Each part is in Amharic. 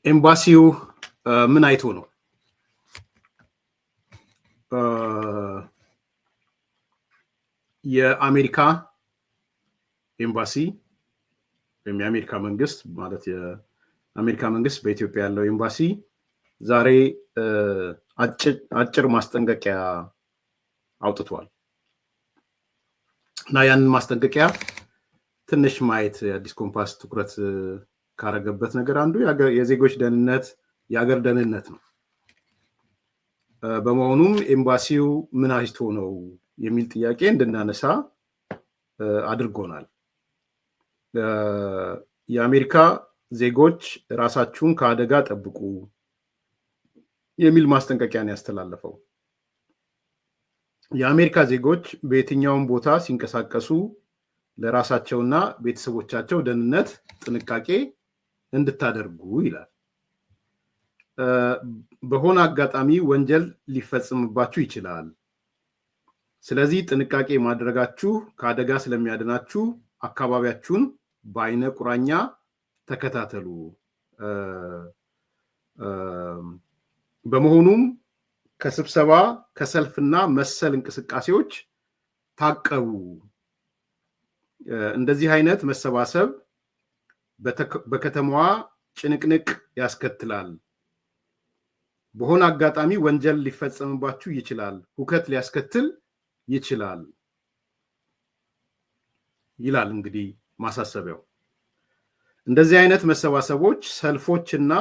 ኤምባሲው ምን አይቶ ነው? የአሜሪካ ኤምባሲ ወይም የአሜሪካ መንግስት ማለት የአሜሪካ መንግስት በኢትዮጵያ ያለው ኤምባሲ ዛሬ አጭር ማስጠንቀቂያ አውጥቷል እና ያንን ማስጠንቀቂያ ትንሽ ማየት የአዲስ ኮምፓስ ትኩረት ካረገበት ነገር አንዱ የዜጎች ደህንነት የሀገር ደህንነት ነው። በመሆኑም ኤምባሲው ምን አይቶ ነው የሚል ጥያቄ እንድናነሳ አድርጎናል። የአሜሪካ ዜጎች ራሳችሁን ከአደጋ ጠብቁ የሚል ማስጠንቀቂያን ያስተላለፈው። የአሜሪካ ዜጎች በየትኛውም ቦታ ሲንቀሳቀሱ ለራሳቸውና ቤተሰቦቻቸው ደህንነት ጥንቃቄ እንድታደርጉ ይላል። በሆነ አጋጣሚ ወንጀል ሊፈጽምባችሁ ይችላል። ስለዚህ ጥንቃቄ ማድረጋችሁ ከአደጋ ስለሚያድናችሁ አካባቢያችሁን በአይነ ቁራኛ ተከታተሉ። በመሆኑም ከስብሰባ ከሰልፍና መሰል እንቅስቃሴዎች ታቀቡ። እንደዚህ አይነት መሰባሰብ በከተማዋ ጭንቅንቅ ያስከትላል። በሆነ አጋጣሚ ወንጀል ሊፈጸምባችሁ ይችላል፣ ሁከት ሊያስከትል ይችላል ይላል። እንግዲህ ማሳሰቢያው እንደዚህ አይነት መሰባሰቦች፣ ሰልፎችና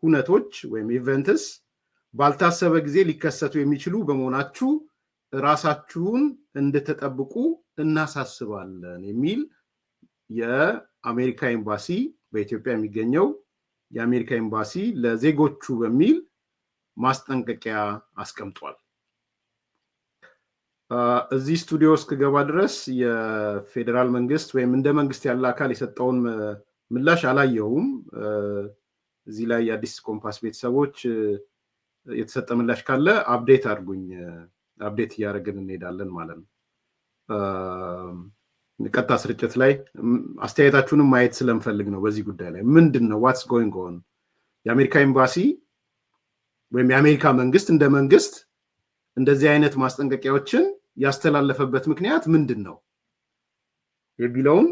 ሁነቶች ወይም ኢቨንትስ ባልታሰበ ጊዜ ሊከሰቱ የሚችሉ በመሆናችሁ ራሳችሁን እንድትጠብቁ እናሳስባለን የሚል የአሜሪካ ኤምባሲ በኢትዮጵያ የሚገኘው የአሜሪካ ኤምባሲ ለዜጎቹ በሚል ማስጠንቀቂያ አስቀምጧል። እዚህ ስቱዲዮ እስክገባ ድረስ የፌዴራል መንግስት ወይም እንደ መንግስት ያለ አካል የሰጠውን ምላሽ አላየሁም። እዚህ ላይ የአዲስ ኮምፓስ ቤተሰቦች የተሰጠ ምላሽ ካለ አፕዴት አድርጉኝ። አፕዴት እያደረግን እንሄዳለን ማለት ነው። ቀጥታ ስርጭት ላይ አስተያየታችሁንም ማየት ስለምፈልግ ነው። በዚህ ጉዳይ ላይ ምንድን ነው ዋትስ ጎይንግ ኦን? የአሜሪካ ኤምባሲ ወይም የአሜሪካ መንግስት እንደ መንግስት እንደዚህ አይነት ማስጠንቀቂያዎችን ያስተላለፈበት ምክንያት ምንድን ነው የሚለውን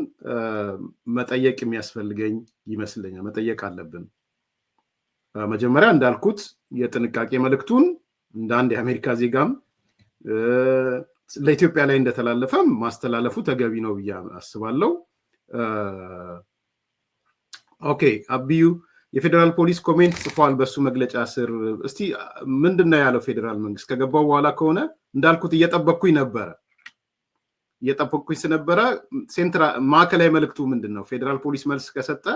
መጠየቅ የሚያስፈልገኝ ይመስለኛል። መጠየቅ አለብን። መጀመሪያ እንዳልኩት የጥንቃቄ መልእክቱን እንደ አንድ የአሜሪካ ዜጋም ለኢትዮጵያ ላይ እንደተላለፈም ማስተላለፉ ተገቢ ነው ብዬ አስባለሁ። ኦኬ፣ አብዩ የፌዴራል ፖሊስ ኮሜንት ጽፏል በሱ መግለጫ ስር። እስቲ ምንድነው ያለው ፌዴራል መንግስት? ከገባው በኋላ ከሆነ እንዳልኩት እየጠበቅኩኝ ስለነበረ ማዕከላዊ መልእክቱ ምንድን ነው? ፌዴራል ፖሊስ መልስ ከሰጠ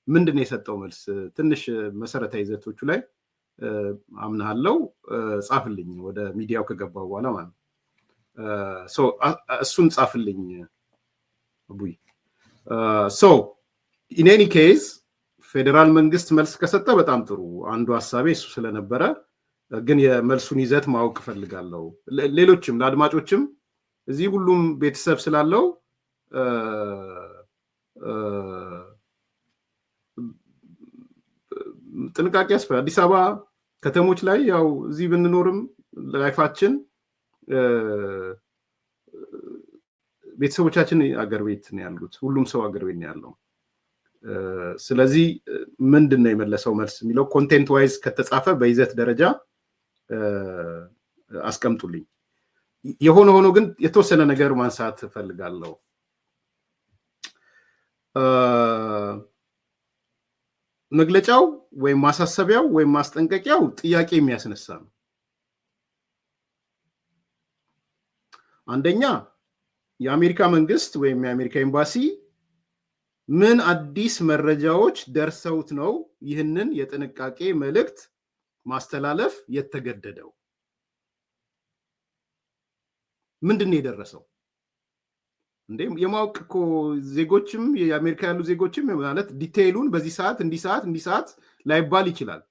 ምንድነው የሰጠው መልስ? ትንሽ መሰረታዊ ይዘቶቹ ላይ አምናለው ጻፍልኝ፣ ወደ ሚዲያው ከገባው በኋላ ማለት ነው። እሱን ጻፍልኝ አቡይ። ኢን ኤኒ ኬዝ ፌዴራል መንግስት መልስ ከሰጠ በጣም ጥሩ። አንዱ ሀሳቤ እሱ ስለነበረ ግን የመልሱን ይዘት ማወቅ እፈልጋለሁ። ሌሎችም ለአድማጮችም እዚህ ሁሉም ቤተሰብ ስላለው ጥንቃቄ ያስፈልጋል። አዲስ አበባ ከተሞች ላይ ያው እዚህ ብንኖርም ላይፋችን ቤተሰቦቻችን አገር ቤት ነው ያሉት። ሁሉም ሰው አገር ቤት ነው ያለው። ስለዚህ ምንድን ነው የመለሰው መልስ የሚለው ኮንቴንት ዋይዝ ከተጻፈ በይዘት ደረጃ አስቀምጡልኝ። የሆነ ሆኖ ግን የተወሰነ ነገር ማንሳት እፈልጋለሁ። መግለጫው ወይም ማሳሰቢያው ወይም ማስጠንቀቂያው ጥያቄ የሚያስነሳ ነው። አንደኛ የአሜሪካ መንግስት ወይም የአሜሪካ ኤምባሲ ምን አዲስ መረጃዎች ደርሰውት ነው ይህንን የጥንቃቄ መልእክት ማስተላለፍ የተገደደው? ምንድን ነው የደረሰው? እንዴ የማወቅ እኮ ዜጎችም የአሜሪካ ያሉ ዜጎችም ማለት ዲቴይሉን በዚህ ሰዓት እንዲህ ሰዓት ላይባል ይችላል።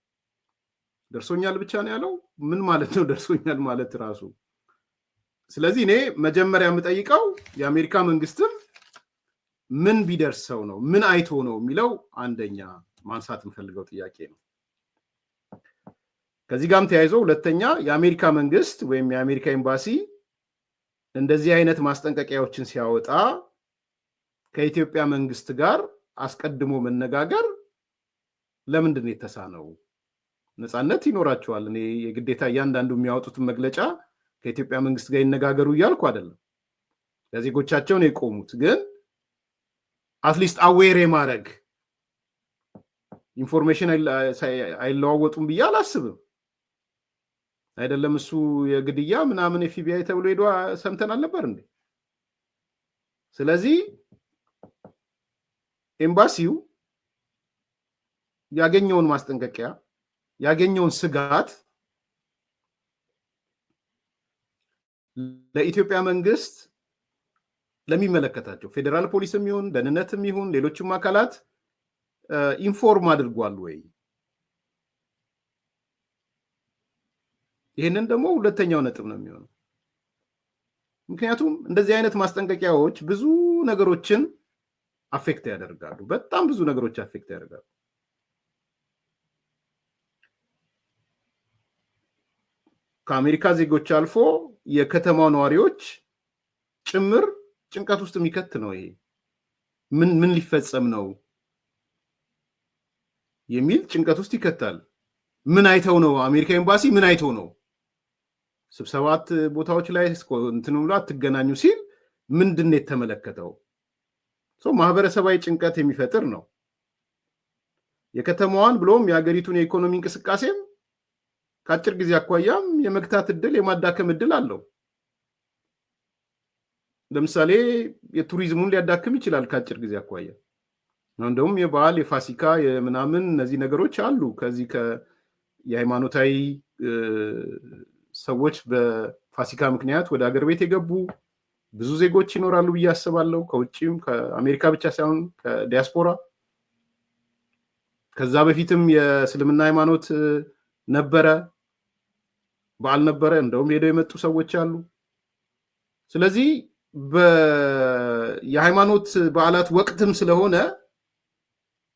ደርሶኛል ብቻ ነው ያለው። ምን ማለት ነው ደርሶኛል ማለት ራሱ? ስለዚህ እኔ መጀመሪያ የምጠይቀው የአሜሪካ መንግስትም ምን ቢደርሰው ነው ምን አይቶ ነው የሚለው አንደኛ ማንሳት የምፈልገው ጥያቄ ነው። ከዚህ ጋርም ተያይዞ ሁለተኛ የአሜሪካ መንግስት ወይም የአሜሪካ ኤምባሲ እንደዚህ አይነት ማስጠንቀቂያዎችን ሲያወጣ ከኢትዮጵያ መንግስት ጋር አስቀድሞ መነጋገር ለምንድን ነው የተሳነው? ነፃነት ይኖራቸዋል። እኔ የግዴታ እያንዳንዱ የሚያወጡትን መግለጫ ከኢትዮጵያ መንግስት ጋር ይነጋገሩ እያልኩ አይደለም። ለዜጎቻቸው ነው የቆሙት። ግን አትሊስት አዌር የማድረግ ኢንፎርሜሽን አይለዋወጡም ብዬ አላስብም። አይደለም እሱ የግድያ ምናምን ኤፍቢአይ ተብሎ ሄዶ ሰምተን አልነበር እንዴ? ስለዚህ ኤምባሲው ያገኘውን ማስጠንቀቂያ ያገኘውን ስጋት ለኢትዮጵያ መንግስት ለሚመለከታቸው ፌዴራል ፖሊስም ይሁን ደህንነትም ይሁን ሌሎችም አካላት ኢንፎርም አድርጓል ወይ? ይሄንን ደግሞ ሁለተኛው ነጥብ ነው የሚሆነው። ምክንያቱም እንደዚህ አይነት ማስጠንቀቂያዎች ብዙ ነገሮችን አፌክት ያደርጋሉ። በጣም ብዙ ነገሮች አፌክት ያደርጋሉ። ከአሜሪካ ዜጎች አልፎ የከተማው ነዋሪዎች ጭምር ጭንቀት ውስጥ የሚከት ነው። ይሄ ምን ሊፈጸም ነው የሚል ጭንቀት ውስጥ ይከታል። ምን አይተው ነው አሜሪካ ኤምባሲ ምን አይተው ነው ስብሰባት ቦታዎች ላይ እንትኑ ብሎ አትገናኙ ሲል ምንድን ነው የተመለከተው? ማህበረሰባዊ ጭንቀት የሚፈጥር ነው። የከተማዋን ብሎም የሀገሪቱን የኢኮኖሚ እንቅስቃሴም ከአጭር ጊዜ አኳያም የመግታት እድል የማዳከም እድል አለው። ለምሳሌ የቱሪዝሙን ሊያዳክም ይችላል ከአጭር ጊዜ አኳያ። እንደውም የበዓል የፋሲካ የምናምን እነዚህ ነገሮች አሉ። ከዚህ የሃይማኖታዊ ሰዎች በፋሲካ ምክንያት ወደ ሀገር ቤት የገቡ ብዙ ዜጎች ይኖራሉ ብዬ አስባለሁ። ከውጭም ከአሜሪካ ብቻ ሳይሆን ከዲያስፖራ። ከዛ በፊትም የእስልምና ሃይማኖት ነበረ፣ በዓል ነበረ። እንደውም ሄደው የመጡ ሰዎች አሉ። ስለዚህ የሃይማኖት በዓላት ወቅትም ስለሆነ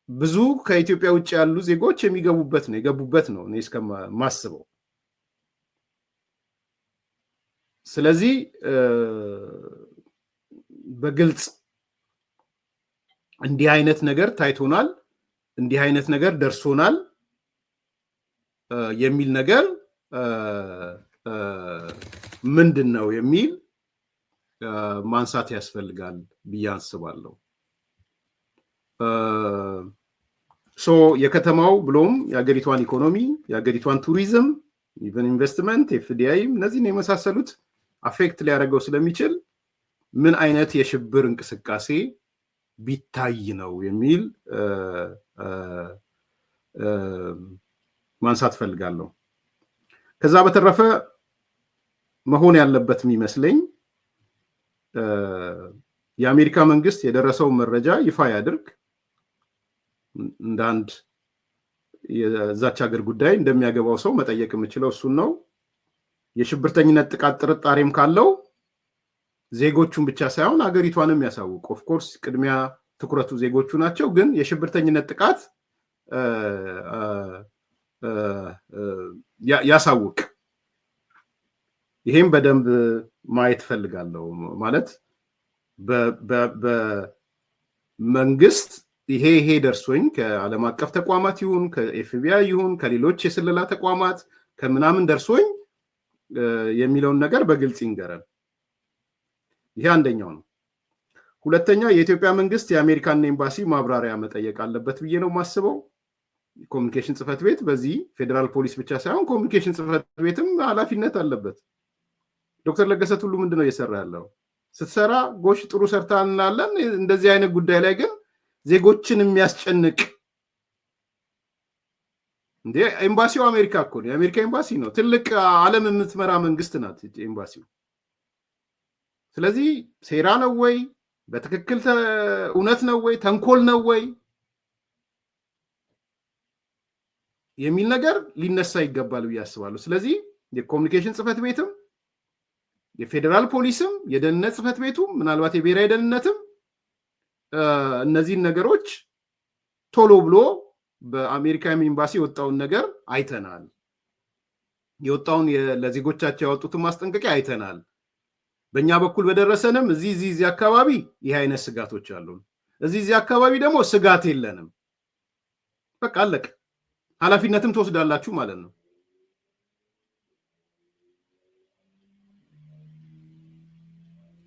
ብዙ ከኢትዮጵያ ውጭ ያሉ ዜጎች የገቡበት ነው እኔ እስከማስበው። ስለዚህ በግልጽ እንዲህ አይነት ነገር ታይቶናል፣ እንዲህ አይነት ነገር ደርሶናል የሚል ነገር ምንድን ነው የሚል ማንሳት ያስፈልጋል ብዬ አስባለሁ። የከተማው ብሎም የሀገሪቷን ኢኮኖሚ የሀገሪቷን ቱሪዝም ኢቨን ኢንቨስትመንት ኤፍዲአይ እነዚህን የመሳሰሉት አፌክት ሊያደርገው ስለሚችል ምን አይነት የሽብር እንቅስቃሴ ቢታይ ነው የሚል ማንሳት ፈልጋለሁ። ከዛ በተረፈ መሆን ያለበት የሚመስለኝ የአሜሪካ መንግስት የደረሰውን መረጃ ይፋ ያድርግ። እንደ አንድ የዛች ሀገር ጉዳይ እንደሚያገባው ሰው መጠየቅ የምችለው እሱን ነው። የሽብርተኝነት ጥቃት ጥርጣሬም ካለው ዜጎቹን ብቻ ሳይሆን ሀገሪቷንም ያሳውቅ። ኦፍኮርስ ቅድሚያ ትኩረቱ ዜጎቹ ናቸው። ግን የሽብርተኝነት ጥቃት ያሳውቅ። ይሄም በደንብ ማየት ፈልጋለሁ። ማለት በመንግስት ይሄ ደርሶኝ ከዓለም አቀፍ ተቋማት ይሁን ከኤፍቢአይ ይሁን ከሌሎች የስለላ ተቋማት ከምናምን ደርሶኝ የሚለውን ነገር በግልጽ ይንገረን። ይሄ አንደኛው ነው። ሁለተኛ የኢትዮጵያ መንግስት የአሜሪካን ኤምባሲ ማብራሪያ መጠየቅ አለበት ብዬ ነው የማስበው። ኮሚኒኬሽን ጽህፈት ቤት በዚህ ፌዴራል ፖሊስ ብቻ ሳይሆን ኮሚኒኬሽን ጽህፈት ቤትም ኃላፊነት አለበት። ዶክተር ለገሰ ቱሉ ምንድነው እየሰራ ያለው? ስትሰራ ጎሽ ጥሩ ሰርታ እንላለን። እንደዚህ አይነት ጉዳይ ላይ ግን ዜጎችን የሚያስጨንቅ እንዴ! ኤምባሲው አሜሪካ እኮ ነው። የአሜሪካ ኤምባሲ ነው። ትልቅ ዓለም የምትመራ መንግስት ናት ኤምባሲው። ስለዚህ ሴራ ነው ወይ? በትክክል እውነት ነው ወይ? ተንኮል ነው ወይ የሚል ነገር ሊነሳ ይገባል ብዬ አስባለሁ። ስለዚህ የኮሚኒኬሽን ጽህፈት ቤትም የፌዴራል ፖሊስም የደህንነት ጽህፈት ቤቱም ምናልባት የብሔራዊ ደህንነትም እነዚህን ነገሮች ቶሎ ብሎ በአሜሪካ ኤምባሲ የወጣውን ነገር አይተናል፣ የወጣውን ለዜጎቻቸው ያወጡትን ማስጠንቀቂያ አይተናል። በእኛ በኩል በደረሰንም እዚህ አካባቢ ይህ አይነት ስጋቶች አሉ፣ እዚህ አካባቢ ደግሞ ስጋት የለንም። በቃ አለቀ። ኃላፊነትም ትወስዳላችሁ ማለት ነው።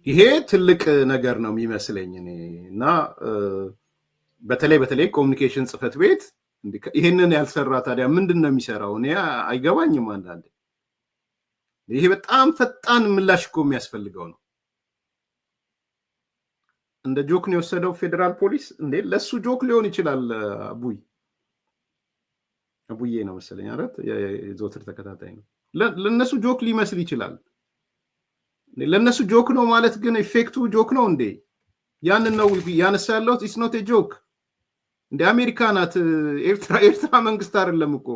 ይሄ ትልቅ ነገር ነው የሚመስለኝ እኔ እና በተለይ ኮሚኒኬሽን ጽህፈት ቤት ይሄንን ያልሰራ ታዲያ ምንድን ነው የሚሰራው? እኔ አይገባኝም። አንዳንዴ ይሄ በጣም ፈጣን ምላሽ እኮ የሚያስፈልገው ነው። እንደ ጆክ ነው የወሰደው ፌዴራል ፖሊስ እንዴ? ለሱ ጆክ ሊሆን ይችላል። አቡዬ ነው መሰለኝ አይደል? የዘወትር ተከታታይ ነው። ለነሱ ጆክ ሊመስል ይችላል። ለነሱ ጆክ ነው ማለት ግን ኢፌክቱ ጆክ ነው እንዴ? ያንን ነው ያነሳ ያለው። ኢትስ ኖት ኤ ጆክ እንደ አሜሪካ ናት። ኤርትራ መንግስት አይደለም እኮ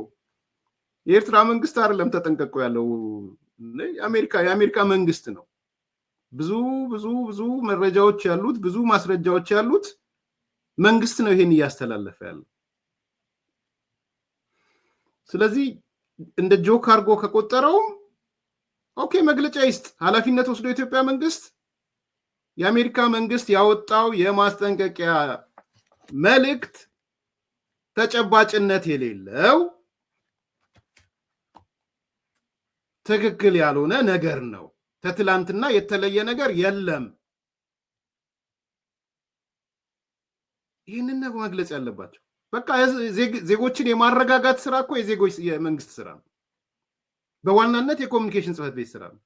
የኤርትራ መንግስት አይደለም ተጠንቀቁ ያለው የአሜሪካ መንግስት ነው። ብዙ መረጃዎች ያሉት ብዙ ማስረጃዎች ያሉት መንግስት ነው ይሄን እያስተላለፈ ያለው። ስለዚህ እንደ ጆክ አድርጎ ከቆጠረው ኦኬ መግለጫ ይስጥ፣ ኃላፊነት ወስዶ የኢትዮጵያ መንግስት የአሜሪካ መንግስት ያወጣው የማስጠንቀቂያ መልእክት ተጨባጭነት የሌለው ትክክል ያልሆነ ነገር ነው። ከትላንትና የተለየ ነገር የለም። ይህንን ነው መግለጽ ያለባቸው። በቃ ዜጎችን የማረጋጋት ስራ እኮ የዜጎች የመንግስት ስራ ነው። በዋናነት የኮሚኒኬሽን ጽህፈት ቤት ስራ ነው።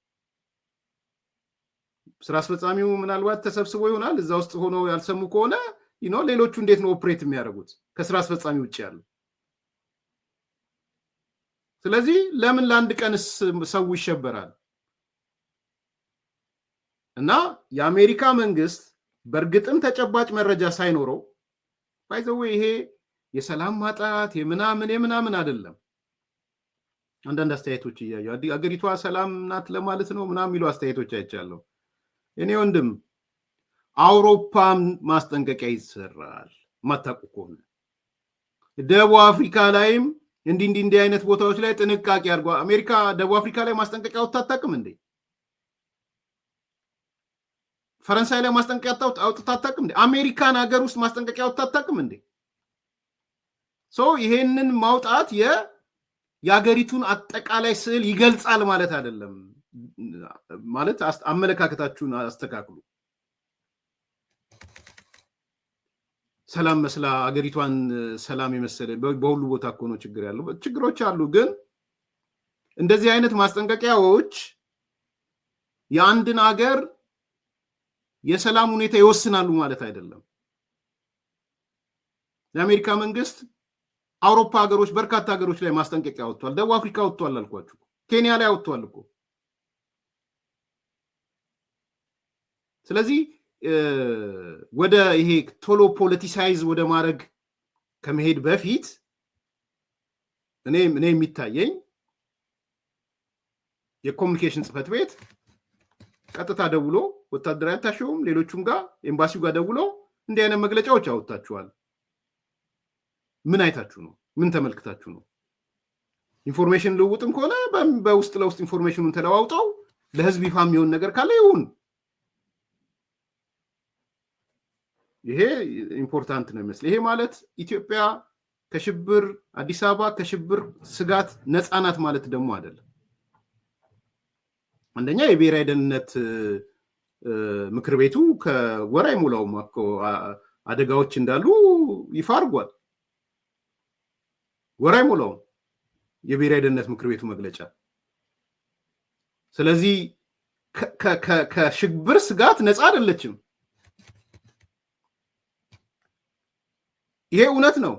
ስራ አስፈጻሚው ምናልባት ተሰብስቦ ይሆናል እዛ ውስጥ ሆኖ ያልሰሙ ከሆነ ሌሎቹ እንዴት ነው ኦፕሬት የሚያደርጉት ከስራ አስፈጻሚ ውጭ ያሉ? ስለዚህ ለምን ለአንድ ቀንስ ሰው ይሸበራል? እና የአሜሪካ መንግስት በእርግጥም ተጨባጭ መረጃ ሳይኖረው ባይዘው ይሄ የሰላም ማጣት የምናምን አይደለም። አንዳንድ አስተያየቶች እያዩ አገሪቷ ሰላም ናት ለማለት ነው ምናምን የሚሉ አስተያየቶች አይቻለሁ። እኔ ወንድም አውሮፓም ማስጠንቀቂያ ይሰራል። ማታውቁ ከሆነ ደቡብ አፍሪካ ላይም እንዲህ አይነት ቦታዎች ላይ ጥንቃቄ አድርጓ። አሜሪካ ደቡብ አፍሪካ ላይ ማስጠንቀቂያ አውጥታታቅም እንዴ? ፈረንሳይ ላይ ማስጠንቀቂያ አውጥታታቅም እንዴ? አሜሪካን ሀገር ውስጥ ማስጠንቀቂያ አውጥታታቅም እንዴ? ይሄንን ማውጣት የሀገሪቱን አጠቃላይ ስዕል ይገልጻል ማለት አይደለም። ማለት አመለካከታችሁን አስተካክሉ። ሰላም መስላ አገሪቷን ሰላም የመሰለ በሁሉ ቦታ እኮ ነው ችግር ያለው። ችግሮች አሉ፣ ግን እንደዚህ አይነት ማስጠንቀቂያዎች የአንድን ሀገር የሰላም ሁኔታ ይወስናሉ ማለት አይደለም። የአሜሪካ መንግስት አውሮፓ ሀገሮች በርካታ ሀገሮች ላይ ማስጠንቀቂያ ወጥቷል። ደቡብ አፍሪካ ወጥቷል አልኳችሁ፣ ኬንያ ላይ ወጥቷል እኮ። ስለዚህ ወደ ይሄ ቶሎ ፖለቲሳይዝ ወደ ማድረግ ከመሄድ በፊት እኔ የሚታየኝ የኮሚኒኬሽን ጽህፈት ቤት ቀጥታ ደውሎ ወታደራዊ አታሸውም ሌሎቹም ጋር ኤምባሲው ጋር ደውሎ እንዲህ አይነት መግለጫዎች አወጣችኋል፣ ምን አይታችሁ ነው? ምን ተመልክታችሁ ነው? ኢንፎርሜሽን ልውውጥም ከሆነ በውስጥ ለውስጥ ኢንፎርሜሽኑን ተለዋውጠው ለህዝብ ይፋ የሚሆን ነገር ካለ ይሁን። ይሄ ኢምፖርታንት ነው ይመስል። ይሄ ማለት ኢትዮጵያ ከሽብር አዲስ አበባ ከሽብር ስጋት ነፃ ናት ማለት ደግሞ አይደለም። አንደኛ የብሔራዊ ደህንነት ምክር ቤቱ ከወር አይሞላውም እኮ አደጋዎች እንዳሉ ይፋ አድርጓል። ወር አይሞላውም የብሔራዊ ደህንነት ምክር ቤቱ መግለጫ። ስለዚህ ከሽብር ስጋት ነፃ አይደለችም። ይሄ እውነት ነው።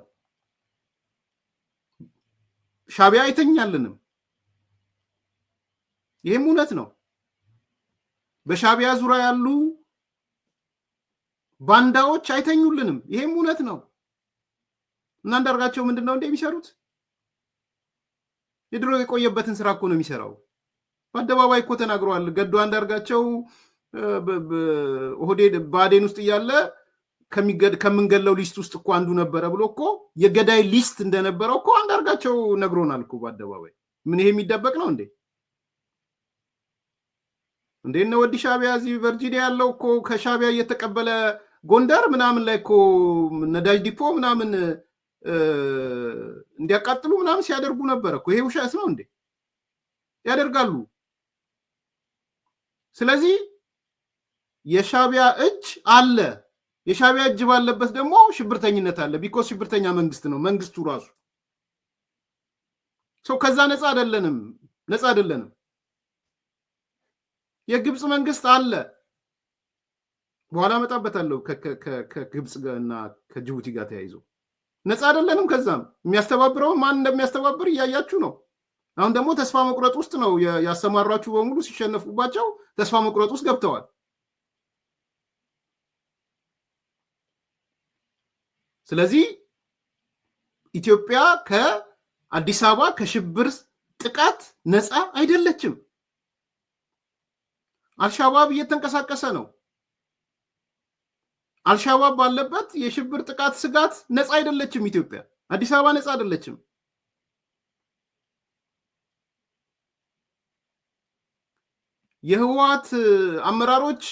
ሻዕቢያ አይተኛልንም። ይሄም እውነት ነው። በሻዕቢያ ዙሪያ ያሉ ባንዳዎች አይተኙልንም። ይሄም እውነት ነው። እና አንዳርጋቸው ምንድነው እንደ የሚሰሩት? የድሮ የቆየበትን ስራ እኮ ነው የሚሰራው። በአደባባይ እኮ ተናግረዋል። ገዱ አንዳርጋቸው ኦህዴድ ብአዴን ውስጥ እያለ ከምንገለው ሊስት ውስጥ እኮ አንዱ ነበረ ብሎ እኮ የገዳይ ሊስት እንደነበረው እኮ አንዳርጋቸው ነግሮናል እኮ በአደባባይ። ምን ይሄ የሚደበቅ ነው እንዴ? እንዴት ነው ወዲ ሻቢያ እዚህ ቨርጂኒያ ያለው እኮ ከሻቢያ እየተቀበለ ጎንደር ምናምን ላይ እኮ ነዳጅ ዲፖ ምናምን እንዲያቃጥሉ ምናምን ሲያደርጉ ነበር እኮ። ይሄ ውሸት ነው እንዴ? ያደርጋሉ። ስለዚህ የሻቢያ እጅ አለ። የሻቢያ እጅ ባለበት ደግሞ ሽብርተኝነት አለ። ቢኮዝ ሽብርተኛ መንግስት ነው መንግስቱ ራሱ። ሰው ከዛ ነፃ አይደለንም። የግብፅ መንግስት አለ። በኋላ መጣበታለሁ ከግብፅ እና ከጅቡቲ ጋር ተያይዞ ነፃ አይደለንም። ከዛም የሚያስተባብረው ማን እንደሚያስተባብር እያያችሁ ነው። አሁን ደግሞ ተስፋ መቁረጥ ውስጥ ነው ያሰማራችሁ በሙሉ ሲሸነፉባቸው ተስፋ መቁረጥ ውስጥ ገብተዋል። ስለዚህ ኢትዮጵያ ከአዲስ አበባ ከሽብር ጥቃት ነፃ አይደለችም። አልሻባብ እየተንቀሳቀሰ ነው። አልሻባብ ባለበት የሽብር ጥቃት ስጋት ነፃ አይደለችም ኢትዮጵያ። አዲስ አበባ ነፃ አይደለችም። የህወሓት አመራሮች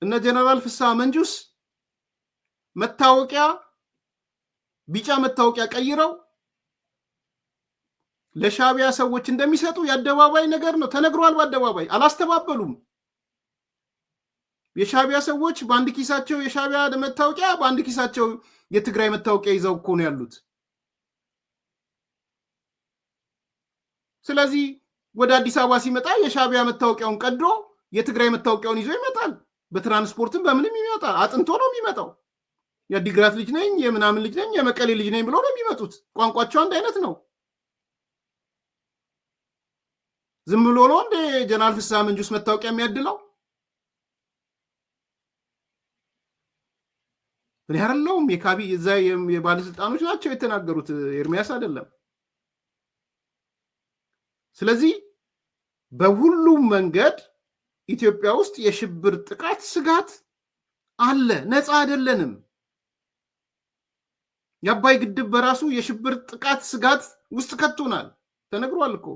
እነ ጀነራል ፍስሐ መንጁስ መታወቂያ ቢጫ መታወቂያ ቀይረው ለሻቢያ ሰዎች እንደሚሰጡ የአደባባይ ነገር ነው፣ ተነግሯል። በአደባባይ አላስተባበሉም። የሻቢያ ሰዎች በአንድ ኪሳቸው የሻቢያ መታወቂያ፣ በአንድ ኪሳቸው የትግራይ መታወቂያ ይዘው እኮ ነው ያሉት። ስለዚህ ወደ አዲስ አበባ ሲመጣ የሻቢያ መታወቂያውን ቀዶ የትግራይ መታወቂያውን ይዞ ይመጣል። በትራንስፖርትም በምንም ይመጣል። አጥንቶ ነው የሚመጣው። የአዲግራት ልጅ ነኝ፣ የምናምን ልጅ ነኝ፣ የመቀሌ ልጅ ነኝ ብሎ ነው የሚመጡት። ቋንቋቸው አንድ አይነት ነው። ዝም ብሎ ነው እንደ ጀነራል ፍስሐ መንጁስ መታወቂያ የሚያድለው? እኔ አይደለሁም። የካቢ እዛ የባለስልጣኖች ናቸው የተናገሩት፣ ኤርሚያስ አይደለም። ስለዚህ በሁሉም መንገድ ኢትዮጵያ ውስጥ የሽብር ጥቃት ስጋት አለ። ነፃ አይደለንም። የአባይ ግድብ በራሱ የሽብር ጥቃት ስጋት ውስጥ ከቶናል። ተነግሯል እኮ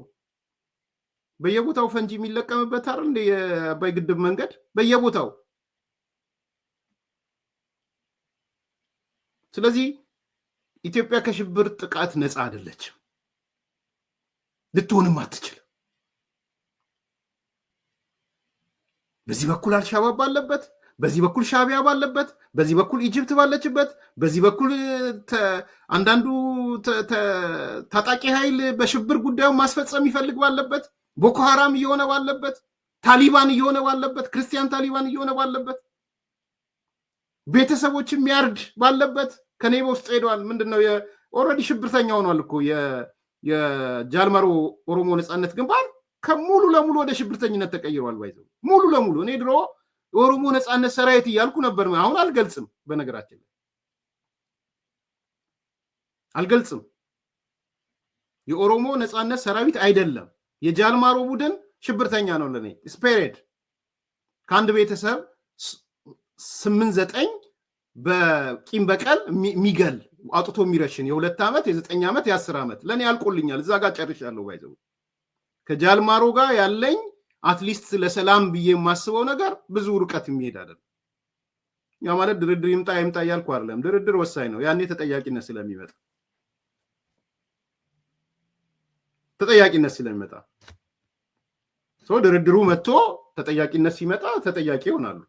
በየቦታው ፈንጂ የሚለቀምበት አይደል እንደ የአባይ ግድብ መንገድ በየቦታው። ስለዚህ ኢትዮጵያ ከሽብር ጥቃት ነፃ አይደለችም፣ ልትሆንም አትችልም። በዚህ በኩል አልሻባብ ባለበት፣ በዚህ በኩል ሻቢያ ባለበት፣ በዚህ በኩል ኢጅፕት ባለችበት፣ በዚህ በኩል አንዳንዱ ታጣቂ ኃይል በሽብር ጉዳዩን ማስፈጸም ይፈልግ ባለበት፣ ቦኮ ሐራም እየሆነ ባለበት፣ ታሊባን እየሆነ ባለበት፣ ክርስቲያን ታሊባን እየሆነ ባለበት፣ ቤተሰቦች የሚያርድ ባለበት ከኔ ውስጥ ሄዷል። ምንድነው ኦልሬዲ ሽብርተኛ ሆኗል እኮ የጃልመሮ ኦሮሞ ነፃነት ግንባር ከሙሉ ለሙሉ ወደ ሽብርተኝነት ተቀይሯል። ባይዘው ሙሉ ለሙሉ እኔ ድሮ የኦሮሞ ነፃነት ሰራዊት እያልኩ ነበር። አሁን አልገልጽም። በነገራችን ላይ አልገልጽም። የኦሮሞ ነፃነት ሰራዊት አይደለም። የጃልማሮ ቡድን ሽብርተኛ ነው ለኔ። ስፔሬድ ከአንድ ቤተሰብ 8-9 በቂም በቀል የሚገል አውጥቶ የሚረሽን የ2 ዓመት የ9 ዓመት የ10 ዓመት ለኔ ያልቆልኛል። እዛ ጋር ጨርሻለሁ። ባይዘው ከጃልማሮ ጋር ያለኝ አትሊስት ለሰላም ብዬ የማስበው ነገር ብዙ ርቀት የሚሄድ አይደለም። ያ ማለት ድርድር ይምጣ ይምጣ እያልኩ አይደለም። ድርድር ወሳኝ ነው። ያኔ ተጠያቂነት ስለሚመጣ ድርድሩ መጥቶ ተጠያቂነት ሲመጣ ተጠያቂ ይሆናሉ።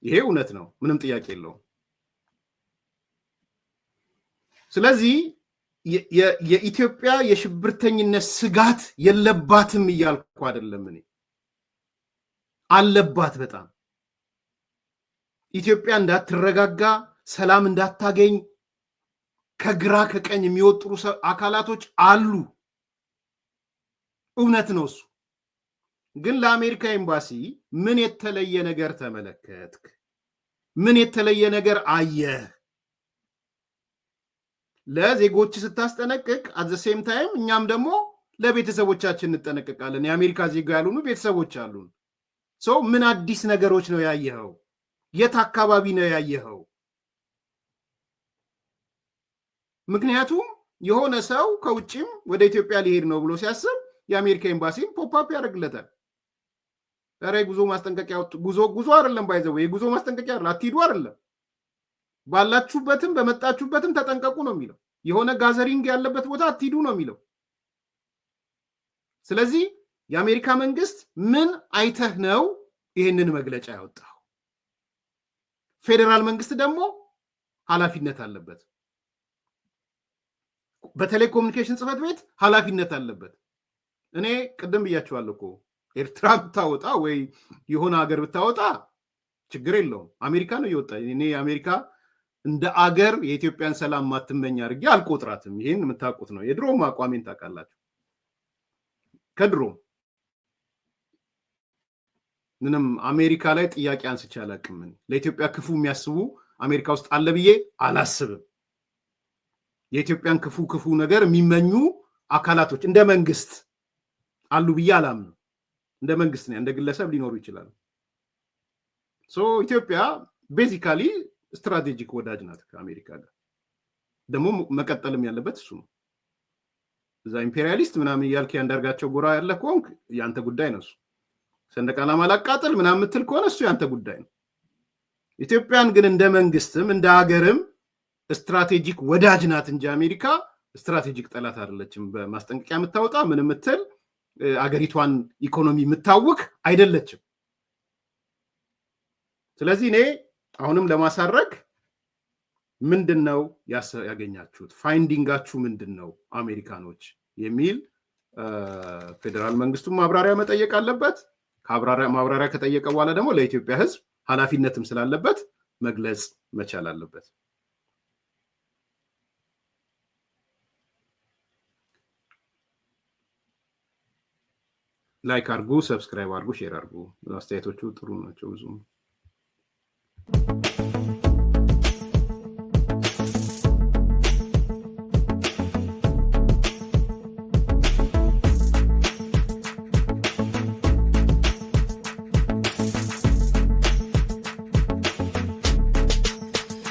ይሄ እውነት ነው። ምንም ጥያቄ የለውም። ስለዚህ የኢትዮጵያ የሽብርተኝነት ስጋት የለባትም እያልኩ አይደለም። እኔ አለባት በጣም። ኢትዮጵያ እንዳትረጋጋ፣ ሰላም እንዳታገኝ ከግራ ከቀኝ የሚወጥሩ አካላቶች አሉ። እውነት ነው እሱ። ግን ለአሜሪካ ኤምባሲ ምን የተለየ ነገር ተመለከትክ? ምን የተለየ ነገር አየህ? ለዜጎች ስታስጠነቅቅ አት ዘ ሴም ታይም እኛም ደግሞ ለቤተሰቦቻችን እንጠነቀቃለን። የአሜሪካ ዜጋ ያልሆኑ ቤተሰቦች አሉን። ሰው ምን አዲስ ነገሮች ነው ያየኸው? የት አካባቢ ነው ያየኸው? ምክንያቱም የሆነ ሰው ከውጭም ወደ ኢትዮጵያ ሊሄድ ነው ብሎ ሲያስብ የአሜሪካ ኤምባሲን ፖፕአፕ ያደርግለታል። ኧረ ጉዞ ማስጠንቀቂያ ጉዞ አይደለም ባይዘው የጉዞ ማስጠንቀቂያ አይደለም፣ አትሂዱ አይደለም፣ ባላችሁበትም በመጣችሁበትም ተጠንቀቁ ነው የሚለው። የሆነ ጋዘሪንግ ያለበት ቦታ አትሂዱ ነው የሚለው። ስለዚህ የአሜሪካ መንግስት ምን አይተህ ነው ይህንን መግለጫ ያወጣው? ፌዴራል መንግስት ደግሞ ኃላፊነት አለበት። በተለይ ኮሚኒኬሽን ጽህፈት ቤት ኃላፊነት አለበት። እኔ ቅድም ብያቸዋለሁ እኮ ኤርትራ ብታወጣ ወይ የሆነ ሀገር ብታወጣ ችግር የለውም። አሜሪካ ነው እየወጣ እኔ አሜሪካ እንደ አገር የኢትዮጵያን ሰላም ማትመኝ አድርጌ አልቆጥራትም። ይሄን የምታውቁት ነው። የድሮም አቋሜን ታውቃላችሁ። ከድሮም ምንም አሜሪካ ላይ ጥያቄ አንስቼ አላውቅም። ለኢትዮጵያ ክፉ የሚያስቡ አሜሪካ ውስጥ አለ ብዬ አላስብም። የኢትዮጵያን ክፉ ነገር የሚመኙ አካላቶች እንደ መንግስት አሉ ብዬ አላምንም። እንደ መንግስት ነው፣ እንደ ግለሰብ ሊኖሩ ይችላሉ። ኢትዮጵያ ቤዚካሊ ስትራቴጂክ ወዳጅ ናት ከአሜሪካ ጋር። ደግሞ መቀጠልም ያለበት እሱ ነው። እዛ ኢምፔሪያሊስት ምናምን እያልክ ያንዳርጋቸው ጎራ ያለ ከሆንክ ያንተ ጉዳይ ነው። እሱ ሰንደቅ ዓላማ ላቃጥል ምናምን የምትል ከሆነ እሱ ያንተ ጉዳይ ነው። ኢትዮጵያን ግን እንደ መንግስትም እንደ ሀገርም ስትራቴጂክ ወዳጅ ናት እንጂ አሜሪካ ስትራቴጂክ ጠላት አይደለችም። በማስጠንቀቂያ የምታወጣ ምን የምትል አገሪቷን ኢኮኖሚ የምታውክ አይደለችም። ስለዚህ እኔ አሁንም ለማሳረግ ምንድነው ያገኛችሁት? ፋይንዲንጋችሁ ምንድነው አሜሪካኖች የሚል ፌዴራል መንግስቱን ማብራሪያ መጠየቅ አለበት። ማብራሪያ ከጠየቀ በኋላ ደግሞ ለኢትዮጵያ ሕዝብ ኃላፊነትም ስላለበት መግለጽ መቻል አለበት። ላይክ አድርጉ፣ ሰብስክራይብ አድርጉ፣ ሼር አድርጉ። አስተያየቶቹ ጥሩ ናቸው ብዙ